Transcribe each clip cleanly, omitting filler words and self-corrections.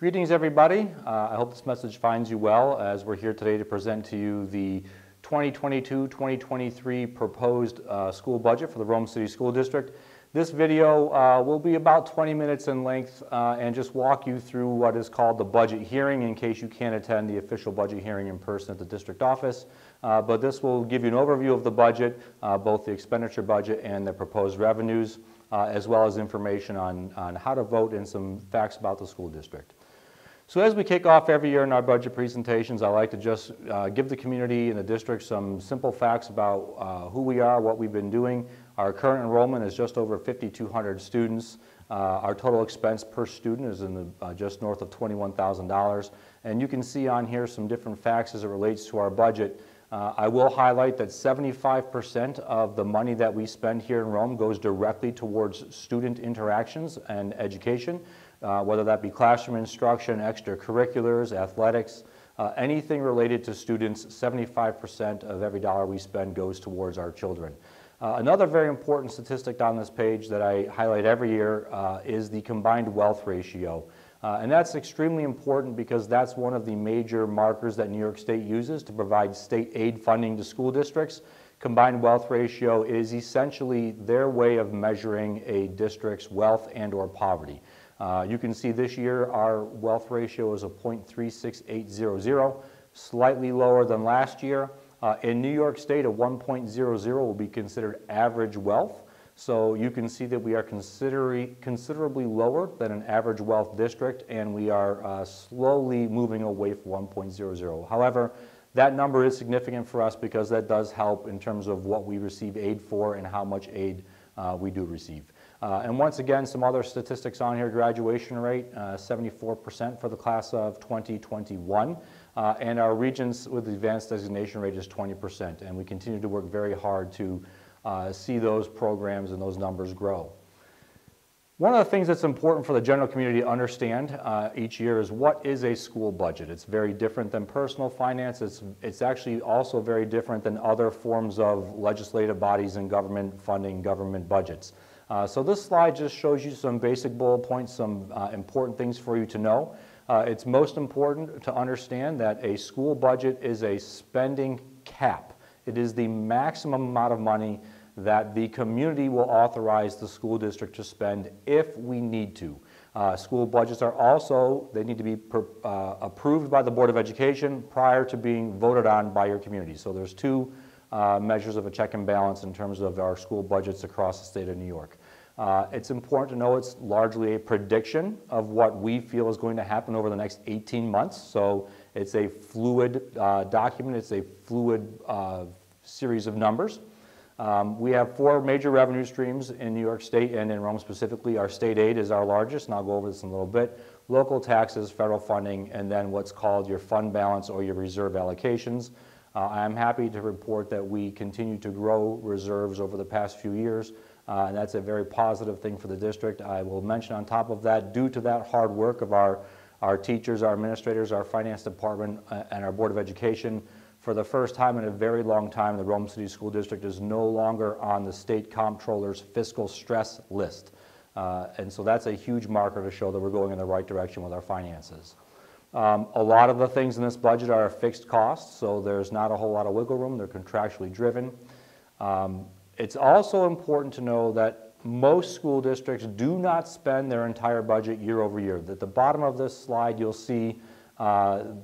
Greetings, everybody. I hope this message finds you well as we're here today to present to you the 2022-2023 proposed school budget for the Rome City School District. This video will be about 20 minutes in length and just walk you through what is called the budget hearing in case you can't attend the official budget hearing in person at the district office. But this will give you an overview of the budget, both the expenditure budget and the proposed revenues, as well as information on how to vote and some facts about the school district. So as we kick off every year in our budget presentations, I like to just give the community and the district some simple facts about who we are, what we've been doing. Our current enrollment is just over 5,200 students. Our total expense per student is in the, just north of $21,000. And you can see on here some different facts as it relates to our budget. I will highlight that 75% of the money that we spend here in Rome goes directly towards student interactions and education, whether that be classroom instruction, extracurriculars, athletics, anything related to students. 75% of every dollar we spend goes towards our children. Another very important statistic on this page that I highlight every year is the combined wealth ratio. And that's extremely important because that's one of the major markers that New York State uses to provide state aid funding to school districts. Combined wealth ratio is essentially their way of measuring a district's wealth and or poverty. You can see this year our wealth ratio is a 0.36800, slightly lower than last year. In New York State, a 1.00 will be considered average wealth. So you can see that we are considerably lower than an average wealth district, and we are slowly moving away from 1.00. However, that number is significant for us because that does help in terms of what we receive aid for and how much aid we do receive. And once again, some other statistics on here: graduation rate, 74% for the class of 2021. And our Regents with advanced designation rate is 20%. And we continue to work very hard to see those programs and those numbers grow. One of the things that's important for the general community to understand each year is what is a school budget. It's very different than personal finance. It's actually also very different than other forms of legislative bodies and government funding, government budgets. So this slide just shows you some basic bullet points, some important things for you to know. It's most important to understand that a school budget is a spending cap. It is the maximum amount of money that the community will authorize the school district to spend if we need to. School budgets are also, they need to be approved by the Board of Education prior to being voted on by your community. So there's two measures of a check and balance in terms of our school budgets across the state of New York. It's important to know it's largely a prediction of what we feel is going to happen over the next 18 months. So it's a fluid document. It's a fluid series of numbers. We have four major revenue streams in New York State and in Rome specifically. Our state aid is our largest, and I'll go over this in a little bit. Local taxes, federal funding, and then what's called your fund balance or your reserve allocations. I'm happy to report that we continue to grow reserves over the past few years, and that's a very positive thing for the district. I will mention on top of that, due to that hard work of our teachers, our administrators, our finance department, and our Board of Education, for the first time in a very long time, the Rome City School District is no longer on the state comptroller's fiscal stress list. And so that's a huge marker to show that we're going in the right direction with our finances. A lot of the things in this budget are fixed costs, so there's not a whole lot of wiggle room. They're contractually driven. It's also important to know that most school districts do not spend their entire budget year over year. At the bottom of this slide, you'll see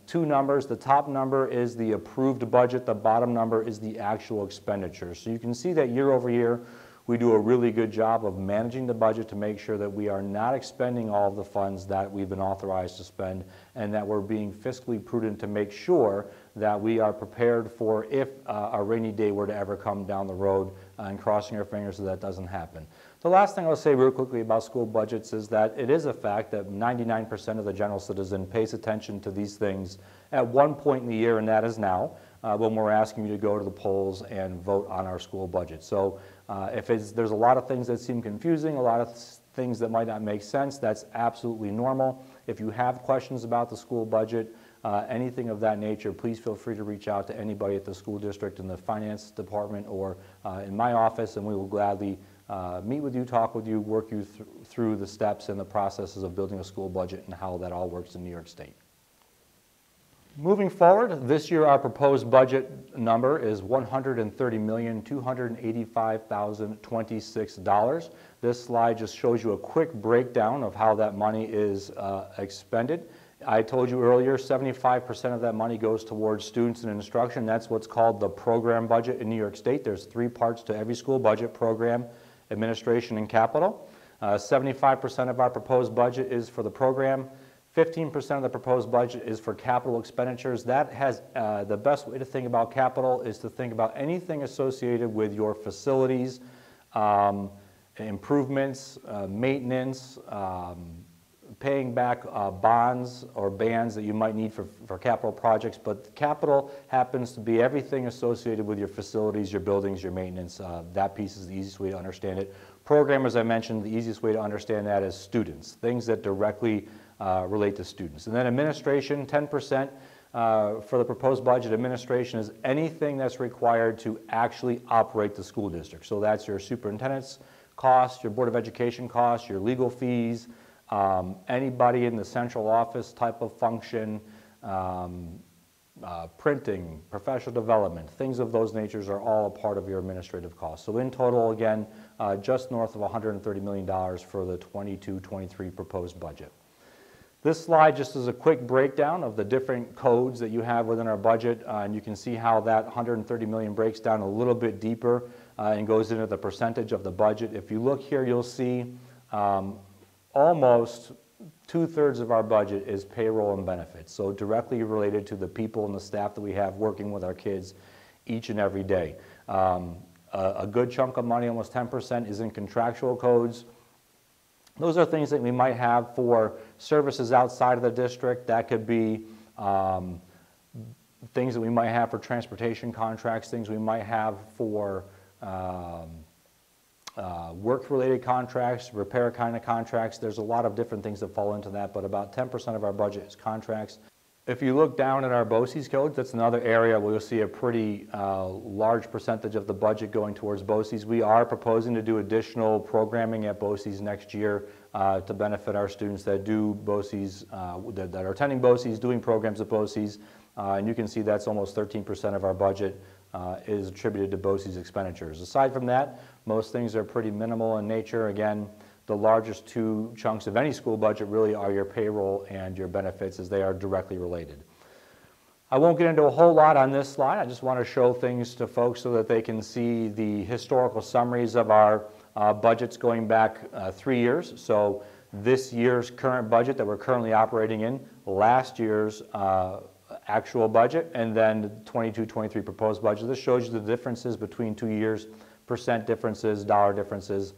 two numbers. The top number is the approved budget. The bottom number is the actual expenditure. So you can see that year over year, we do a really good job of managing the budget to make sure that we are not expending all of the funds that we've been authorized to spend, and that we're being fiscally prudent to make sure that we are prepared for if a rainy day were to ever come down the road, and crossing our fingers so that doesn't happen. The last thing I'll say real quickly about school budgets is that it is a fact that 99% of the general citizen pays attention to these things at one point in the year, and that is now, when we're asking you to go to the polls and vote on our school budget. So there's a lot of things that seem confusing, a lot of things that might not make sense, that's absolutely normal. If you have questions about the school budget, anything of that nature, please feel free to reach out to anybody at the school district in the finance department or in my office, and we will gladly meet with you, talk with you, work you through the steps and the processes of building a school budget and how that all works in New York State. Moving forward, this year our proposed budget number is $130,285,026. This slide just shows you a quick breakdown of how that money is expended. I told you earlier 75% of that money goes towards students and instruction. That's what's called the program budget in New York State. There's 3 parts to every school budget: program, administration, and capital. 75% of our proposed budget is for the program. 15% of the proposed budget is for capital expenditures. That has, the best way to think about capital is to think about anything associated with your facilities, improvements, maintenance, paying back bonds or bans that you might need for capital projects. But capital happens to be everything associated with your facilities, your buildings, your maintenance. That piece is the easiest way to understand it. Program, as I mentioned, the easiest way to understand that is students, things that directly relate to students. And then administration, 10% for the proposed budget. Administration is anything that's required to actually operate the school district. So that's your superintendent's costs, your Board of Education costs, your legal fees, anybody in the central office type of function, printing, professional development, things of those natures are all a part of your administrative costs. So in total, again, just north of $130 million for the 22-23 proposed budget. This slide just is a quick breakdown of the different codes that you have within our budget, and you can see how that 130 million breaks down a little bit deeper and goes into the percentage of the budget. If you look here, you'll see almost 2/3 of our budget is payroll and benefits, so directly related to the people and the staff that we have working with our kids each and every day. A good chunk of money, almost 10%, is in contractual codes. Those are things that we might have for services outside of the district. That could be things that we might have for transportation contracts, things we might have for work-related contracts, repair kind of contracts. There's a lot of different things that fall into that, but about 10% of our budget is contracts. If you look down at our BOCES codes, that's another area where you'll see a pretty large percentage of the budget going towards BOCES. We are proposing to do additional programming at BOCES next year to benefit our students that do BOCES, that are attending BOCES, doing programs at BOCES, and you can see that's almost 13% of our budget is attributed to BOCES expenditures. Aside from that, most things are pretty minimal in nature. Again, the largest 2 chunks of any school budget really are your payroll and your benefits, as they are directly related. I won't get into a whole lot on this slide. I just want to show things to folks so that they can see the historical summaries of our budgets going back 3 years. So this year's current budget that we're currently operating in, last year's actual budget, and then the 22-23 proposed budget. This shows you the differences between 2 years, percent differences, dollar differences.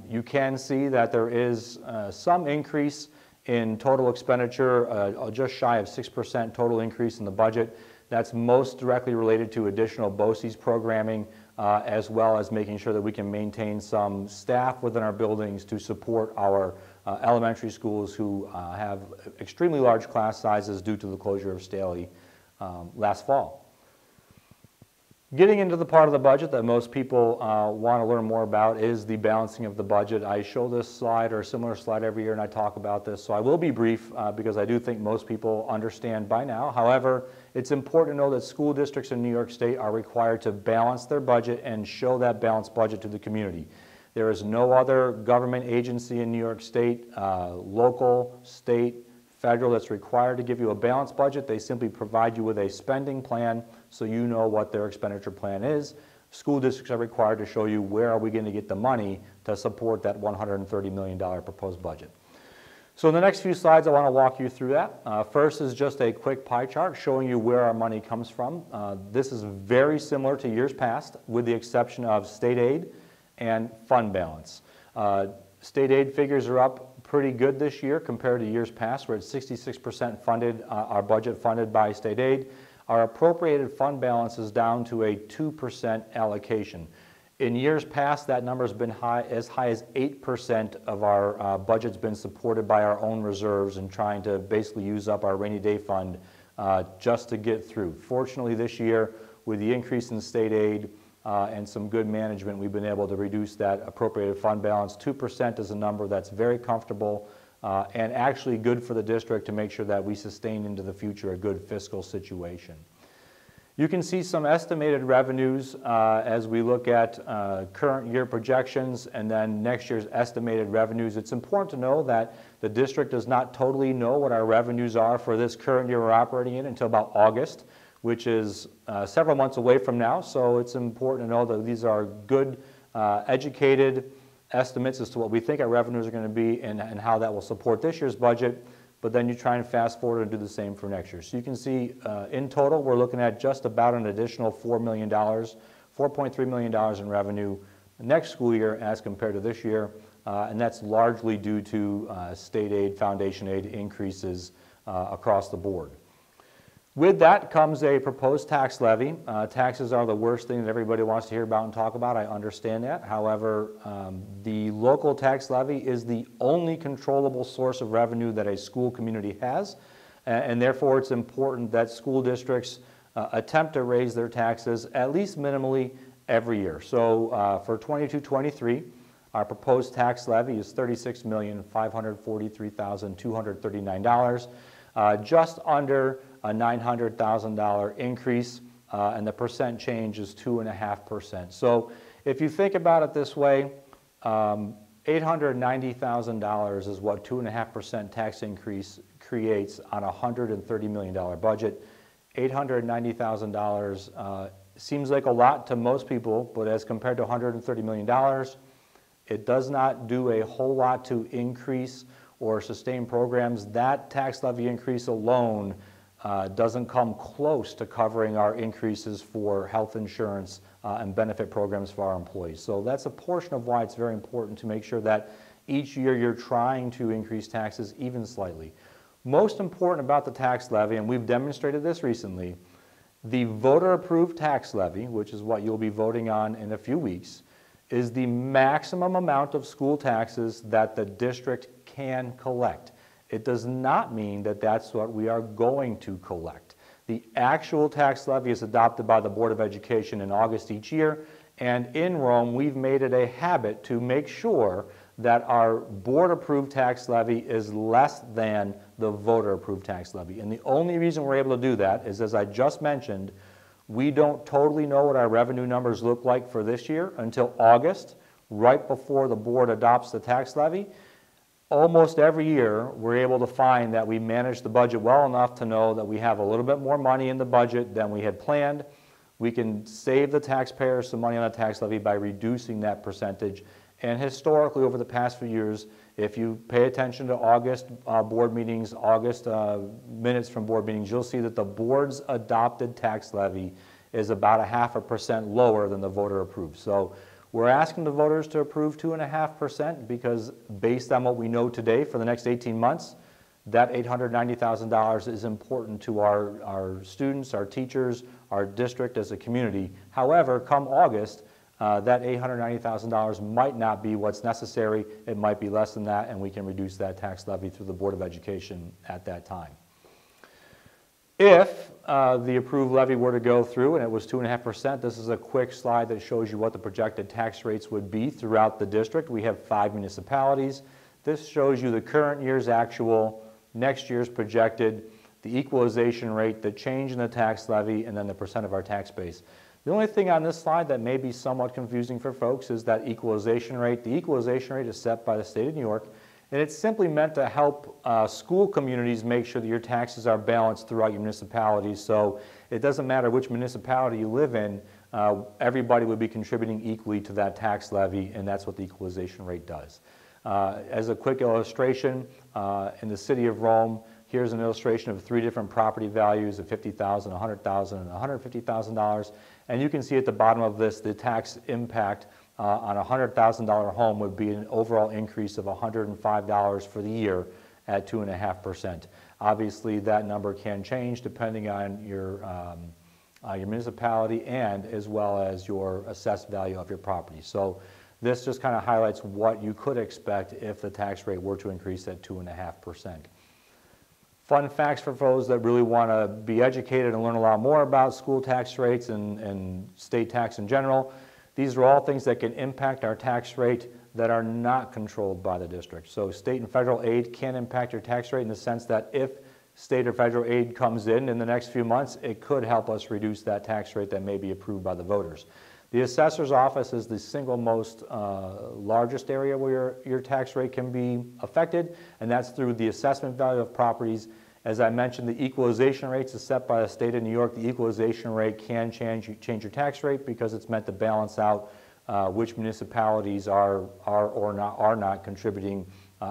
You can see that there is some increase in total expenditure, just shy of 6% total increase in the budget. That's most directly related to additional BOCES programming, as well as making sure that we can maintain some staff within our buildings to support our elementary schools who have extremely large class sizes due to the closure of Staley last fall. Getting into the part of the budget that most people want to learn more about is the balancing of the budget. I show this slide or a similar slide every year and I talk about this, so I will be brief because I do think most people understand by now. However, it's important to know that school districts in New York State are required to balance their budget and show that balanced budget to the community. There is no other government agency in New York State, local, state, federal, that's required to give you a balanced budget. They simply provide you with a spending plan so you know what their expenditure plan is. School districts are required to show you where are we going to get the money to support that $130 million proposed budget. So in the next few slides, I want to walk you through that. First is just a quick pie chart showing you where our money comes from. This is very similar to years past, with the exception of state aid and fund balance. State aid figures are up pretty good this year compared to years past. We're at 66% funded, our budget funded by state aid. Our appropriated fund balance is down to a 2% allocation. In years past, that number has been as high as 8% of our budget's been supported by our own reserves and trying to basically use up our rainy day fund just to get through. Fortunately, this year, with the increase in state aid, and some good management, we've been able to reduce that appropriated fund balance. 2% is a number that's very comfortable and actually good for the district to make sure that we sustain into the future a good fiscal situation. You can see some estimated revenues as we look at current year projections and then next year's estimated revenues. It's important to know that the district does not totally know what our revenues are for this current year we're operating in until about August, which is several months away from now. So it's important to know that these are good, educated estimates as to what we think our revenues are going to be and how that will support this year's budget. But then you try and fast forward and do the same for next year. So you can see in total, we're looking at just about an additional $4 million, $4.3 million in revenue next school year as compared to this year. And that's largely due to state aid, foundation aid increases across the board. With that comes a proposed tax levy. Taxes are the worst thing that everybody wants to hear about and talk about. I understand that. However, the local tax levy is the only controllable source of revenue that a school community has, and therefore it's important that school districts attempt to raise their taxes at least minimally every year. So for 22-23, our proposed tax levy is $36,543,239, just under a $900,000 increase, and the percent change is 2.5%. So if you think about it this way, $890,000 is what 2.5% tax increase creates on a $130 million budget. $890,000 seems like a lot to most people, but as compared to $130 million, it does not do a whole lot to increase or sustain programs. That tax levy increase alone doesn't come close to covering our increases for health insurance and benefit programs for our employees. So that's a portion of why it's very important to make sure that each year you're trying to increase taxes even slightly. Most important about the tax levy, and we've demonstrated this recently, the voter-approved tax levy, which is what you'll be voting on in a few weeks, is the maximum amount of school taxes that the district can collect. It does not mean that that's what we are going to collect. The actual tax levy is adopted by the Board of Education in August each year, and in Rome, we've made it a habit to make sure that our board-approved tax levy is less than the voter-approved tax levy. And the only reason we're able to do that is, as I just mentioned, we don't totally know what our revenue numbers look like for this year until August, right before the board adopts the tax levy. Almost every year, we're able to find that we manage the budget well enough to know that we have a little bit more money in the budget than we had planned. We can save the taxpayers some money on the tax levy by reducing that percentage. And historically, over the past few years, if you pay attention to August board meetings, August minutes from board meetings, you'll see that the board's adopted tax levy is about 0.5% lower than the voter approved. So we're asking the voters to approve 2.5% because based on what we know today for the next 18 months, that $890,000 is important to our students, our teachers, our district as a community. However, come August, that $890,000 might not be what's necessary. It might be less than that, and we can reduce that tax levy through the Board of Education at that time. If the approved levy were to go through and it was 2.5%, this is a quick slide that shows you what the projected tax rates would be throughout the district. We have 5 municipalities. This shows you the current year's actual, next year's projected, the equalization rate, the change in the tax levy, and then the percent of our tax base. The only thing on this slide that may be somewhat confusing for folks is that equalization rate. The equalization rate is set by the state of New York, and it's simply meant to help school communities make sure that your taxes are balanced throughout your municipalities. So it doesn't matter which municipality you live in, everybody would be contributing equally to that tax levy, and that's what the equalization rate does. As a quick illustration, in the city of Rome, here's an illustration of 3 different property values of $50,000, $100,000, and $150,000. And you can see at the bottom of this, the tax impact on a $100,000 home would be an overall increase of $105 for the year at 2.5%. Obviously, that number can change depending on your municipality and as well as your assessed value of your property. So this just kind of highlights what you could expect if the tax rate were to increase at 2.5%. Fun facts for those that really want to be educated and learn a lot more about school tax rates and state tax in general. These are all things that can impact our tax rate that are not controlled by the district. So state and federal aid can impact your tax rate in the sense that if state or federal aid comes in the next few months, it could help us reduce that tax rate that may be approved by the voters. The assessor's office is the single most largest area where your tax rate can be affected, and that's through the assessment value of properties. As I mentioned, the equalization rates is set by the state of New York. The equalization rate can change your tax rate because it's meant to balance out which municipalities are not contributing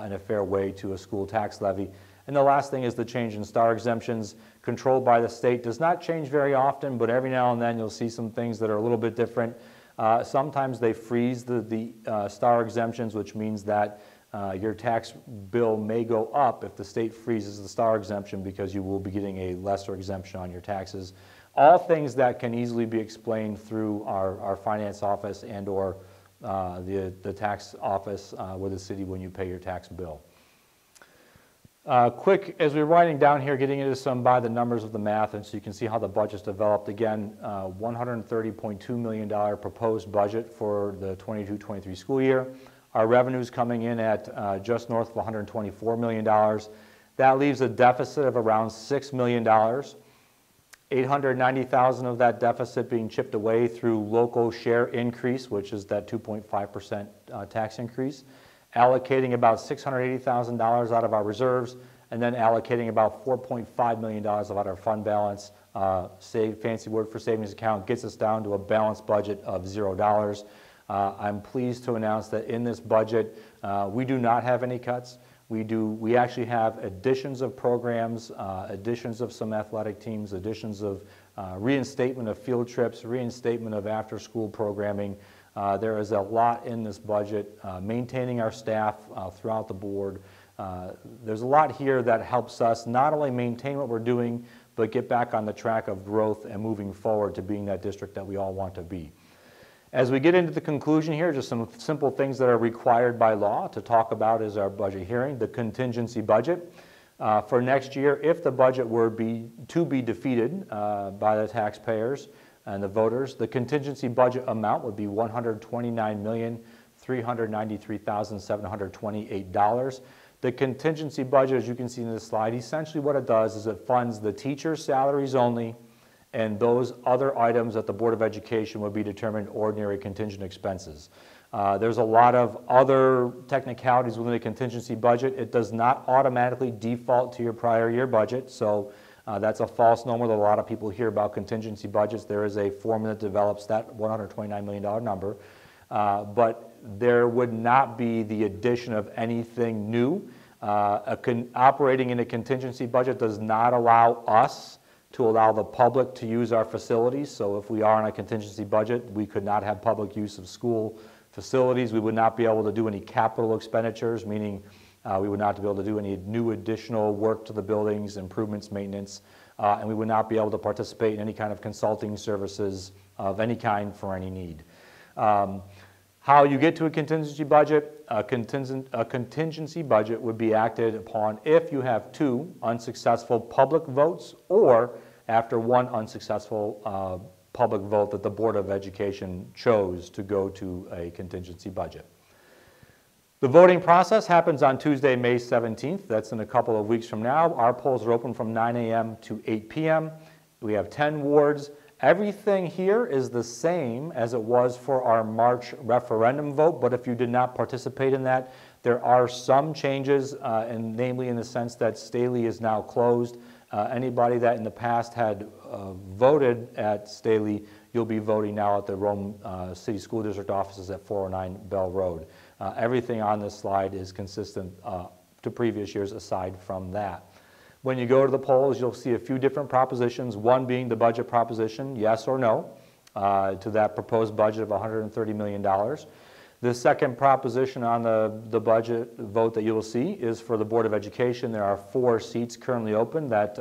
in a fair way to a school tax levy. And the last thing is the change in star exemptions controlled by the state. Does not change very often, but every now and then you'll see some things that are a little bit different. Sometimes they freeze the star exemptions, which means that your tax bill may go up if the state freezes the star exemption because you will be getting a lesser exemption on your taxes. All things that can easily be explained through our finance office and or the tax office with the city when you pay your tax bill. Quick, as we're writing down here, getting into some by the numbers of the math, and so you can see how the budget's developed. Again, $130.2 million proposed budget for the 22-23 school year. Our revenue's coming in at just north of $124 million. That leaves a deficit of around $6 million. $890,000 of that deficit being chipped away through local share increase, which is that 2.5% tax increase. Allocating about $680,000 out of our reserves, and then allocating about $4.5 million out of our fund balance. Fancy word for savings account, gets us down to a balanced budget of $0. I'm pleased to announce that in this budget, we do not have any cuts. We actually have additions of programs, additions of some athletic teams, additions of reinstatement of field trips, reinstatement of after-school programming. There is a lot in this budget, maintaining our staff throughout the board. There's a lot here that helps us not only maintain what we're doing, but get back on the track of growth and moving forward to being that district that we all want to be. As we get into the conclusion here, just some simple things that are required by law to talk about is our budget hearing, the contingency budget. For next year, if the budget were to be defeated by the taxpayers and the voters, the contingency budget amount would be $129,393,728. The contingency budget, as you can see in this slide, essentially what it does is it funds the teachers' salaries only, and those other items that the Board of Education would be determined ordinary contingent expenses. There's a lot of other technicalities within the contingency budget. It does not automatically default to your prior year budget, so that's a false number that a lot of people hear about contingency budgets. There is a formula that develops that $129 million number, but there would not be the addition of anything new. Operating in a contingency budget does not allow us to allow the public to use our facilities. So if we are on a contingency budget, we could not have public use of school facilities. We would not be able to do any capital expenditures, meaning we would not be able to do any new additional work to the buildings, improvements, maintenance, and we would not be able to participate in any kind of consulting services of any kind for any need. How you get to a contingency budget? A contingency budget would be acted upon if you have 2 unsuccessful public votes or after 1 unsuccessful public vote that the Board of Education chose to go to a contingency budget. The voting process happens on Tuesday, May 17th. That's in a couple of weeks from now. Our polls are open from 9 a.m. to 8 p.m. We have 10 wards. Everything here is the same as it was for our March referendum vote, but if you did not participate in that, there are some changes, and namely in the sense that Staley is now closed. Anybody that in the past had voted at Staley, you'll be voting now at the Rome City School District offices at 409 Bell Road. Everything on this slide is consistent to previous years aside from that. When you go to the polls, you'll see a few different propositions, one being the budget proposition, yes or no, to that proposed budget of $130 million. The second proposition on the budget vote that you will see is for the Board of Education. There are 4 seats currently open that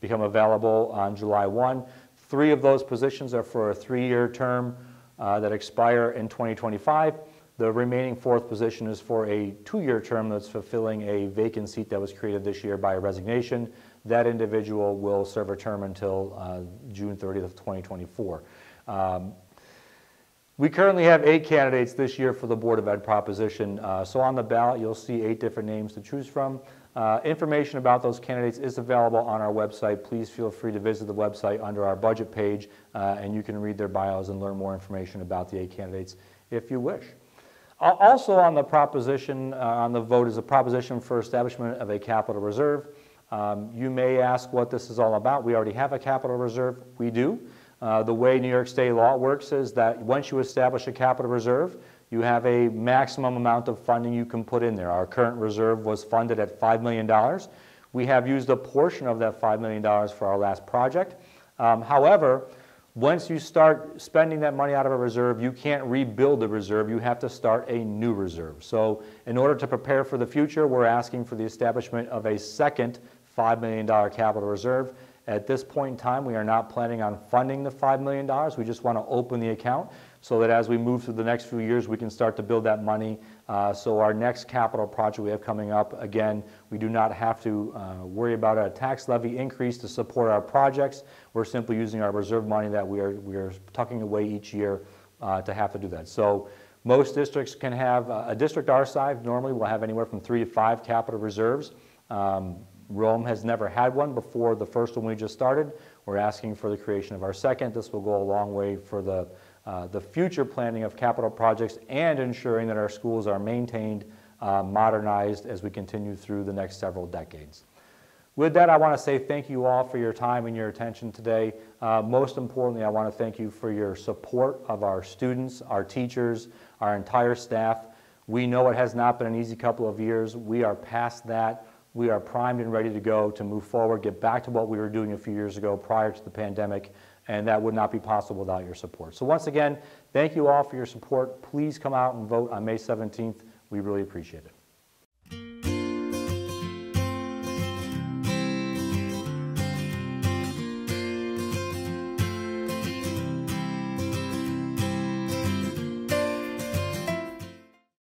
become available on July 1. 3 of those positions are for a 3-year term that expire in 2025. The remaining fourth position is for a 2-year term that's fulfilling a vacant seat that was created this year by a resignation. That individual will serve a term until June 30th of 2024. We currently have 8 candidates this year for the Board of Ed proposition. So on the ballot, you'll see 8 different names to choose from. Information about those candidates is available on our website. Please feel free to visit the website under our budget page, and you can read their bios and learn more information about the 8 candidates if you wish. Also on the proposition, on the vote, is a proposition for establishment of a capital reserve. You may ask what this is all about. We already have a capital reserve. We do. The way New York State law works is that once you establish a capital reserve, you have a maximum amount of funding you can put in there. Our current reserve was funded at $5 million. We have used a portion of that $5 million for our last project. However, once you start spending that money out of a reserve, you can't rebuild the reserve. You have to start a new reserve. So in order to prepare for the future, we're asking for the establishment of a second $5 million capital reserve. At this point in time, we are not planning on funding the $5 million. We just want to open the account so that as we move through the next few years, we can start to build that money. So our next capital project we have coming up, again, we do not have to worry about a tax levy increase to support our projects. We're simply using our reserve money that we are tucking away each year to have to do that. So most districts can have, a district our size normally will have anywhere from 3 to 5 capital reserves. Rome has never had one before the first one we just started. We're asking for the creation of our second. This will go a long way for the future planning of capital projects and ensuring that our schools are maintained, modernized as we continue through the next several decades. With that, I want to say thank you all for your time and your attention today. Most importantly, I want to thank you for your support of our students, our teachers, our entire staff. We know it has not been an easy couple of years. We are past that. We are primed and ready to go to move forward, get back to what we were doing a few years ago prior to the pandemic, and that would not be possible without your support. So once again, thank you all for your support. Please come out and vote on May 17th. We really appreciate it.